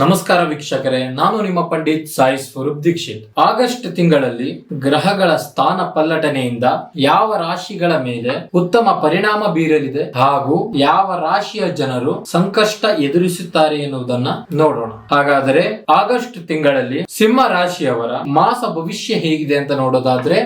ನಮಸ್ಕಾರ ವೀಕ್ಷಕರೇ, ನಾನು ನಿಮ್ಮ ಪಂಡಿತ್ ಸಾಯಿ ಸ್ವರೂಪ್ ದೀಕ್ಷಿತ್. ಆಗಸ್ಟ್ ತಿಂಗಳಲ್ಲಿ ಗ್ರಹಗಳ ಸ್ಥಾನ ಪಲ್ಲಟನೆಯಿಂದ ಯಾವ ರಾಶಿಗಳ ಮೇಲೆ ಉತ್ತಮ ಪರಿಣಾಮ ಬೀರಲಿದೆ ಹಾಗೂ ಯಾವ ರಾಶಿಯ ಜನರು ಸಂಕಷ್ಟ ಎದುರಿಸುತ್ತಾರೆ ಎನ್ನುವುದನ್ನ ನೋಡೋಣ. ಹಾಗಾದರೆ ಆಗಸ್ಟ್ ತಿಂಗಳಲ್ಲಿ ಸಿಂಹ ರಾಶಿಯವರ ಮಾಸ ಭವಿಷ್ಯ ಹೇಗಿದೆ ಅಂತ ನೋಡೋದಾದ್ರೆ,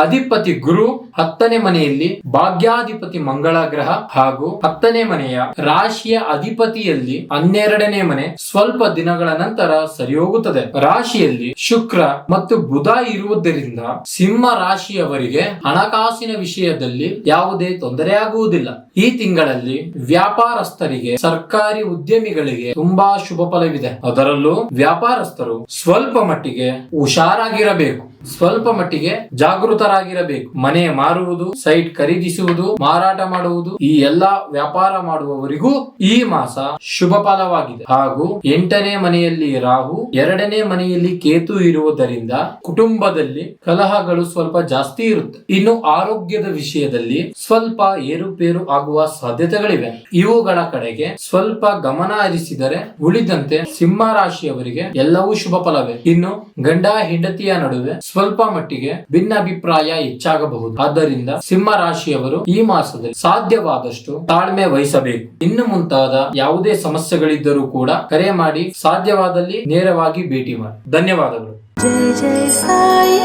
ಅಧಿಪತಿ ಗುರು 10ನೇ ಮನೆಯಲ್ಲಿ, ಭಾಗ್ಯಾಧಿಪತಿ ಮಂಗಳ ಗ್ರಹ ಹಾಗೂ 10ನೇ ಮನೆಯ ರಾಶಿಯ ಅಧಿಪತಿಯಲ್ಲಿ 12ನೇ ಮನೆ ಸ್ವಲ್ಪ ದಿನಗಳ ನಂತರ ಸರಿ ಹೋಗುತ್ತದೆ. ರಾಶಿಯಲ್ಲಿ ಶುಕ್ರ ಮತ್ತು ಬುಧ ಇರುವುದರಿಂದ ಸಿಂಹ ರಾಶಿಯವರಿಗೆ ಹಣಕಾಸಿನ ವಿಷಯದಲ್ಲಿ ಯಾವುದೇ ತೊಂದರೆ ಆಗುವುದಿಲ್ಲ. ಈ ತಿಂಗಳಲ್ಲಿ ವ್ಯಾಪಾರಸ್ಥರಿಗೆ, ಸರ್ಕಾರಿ ಉದ್ಯಮಿಗಳಿಗೆ ತುಂಬಾ ಶುಭ ಫಲವಿದೆ. ಅದರಲ್ಲೂ ವ್ಯಾಪಾರಸ್ಥರು ಸ್ವಲ್ಪ ಮಟ್ಟಿಗೆ ಹುಷಾರಾಗಿರಬೇಕು, ಸ್ವಲ್ಪ ಮಟ್ಟಿಗೆ ಜಾಗೃತರಾಗಿರಬೇಕು. ಮನೆ ಮಾರುವುದು, ಸೈಟ್ ಖರೀದಿಸುವುದು, ಮಾರಾಟ ಮಾಡುವುದು, ಈ ಎಲ್ಲಾ ವ್ಯಾಪಾರ ಮಾಡುವವರಿಗೂ ಈ ಮಾಸ ಶುಭ ಫಲವಾಗಿದೆ. ಹಾಗೂ 8ನೇ ಮನೆಯಲ್ಲಿ ರಾಹು, 2ನೇ ಮನೆಯಲ್ಲಿ ಕೇತು ಇರುವುದರಿಂದ ಕುಟುಂಬದಲ್ಲಿ ಕಲಹಗಳು ಸ್ವಲ್ಪ ಜಾಸ್ತಿ ಇರುತ್ತೆ. ಇನ್ನು ಆರೋಗ್ಯದ ವಿಷಯದಲ್ಲಿ ಸ್ವಲ್ಪ ಏರುಪೇರು ಆಗುವ ಸಾಧ್ಯತೆಗಳಿವೆ. ಇವುಗಳ ಕಡೆಗೆ ಸ್ವಲ್ಪ ಗಮನ ಹರಿಸಿದರೆ ಉಳಿದಂತೆ ಸಿಂಹ ರಾಶಿಯವರಿಗೆ ಎಲ್ಲವೂ ಶುಭ ಫಲವೇ. ಇನ್ನು ಗಂಡ ಹೆಂಡತಿಯ ನಡುವೆ ಸ್ವಲ್ಪ ಮಟ್ಟಿಗೆ ಭಿನ್ನಾಭಿಪ್ರಾಯ ಹೆಚ್ಚಾಗಬಹುದು. ಆದ್ದರಿಂದ ಸಿಂಹ ರಾಶಿಯವರು ಈ ಮಾಸದಲ್ಲಿ ಸಾಧ್ಯವಾದಷ್ಟು ತಾಳ್ಮೆ ವಹಿಸಬೇಕು. ಇನ್ನು ಮುಂತಾದ ಯಾವುದೇ ಸಮಸ್ಯೆಗಳಿದ್ದರೂ ಕೂಡ ಕರೆ ಮಾಡಿ, ಸಾಧ್ಯವಾದಲ್ಲಿ ನೇರವಾಗಿ ಭೇಟಿ ಮಾಡಿ. ಧನ್ಯವಾದಗಳು. ಜೈ ಜೈ ಸಾಯಿ.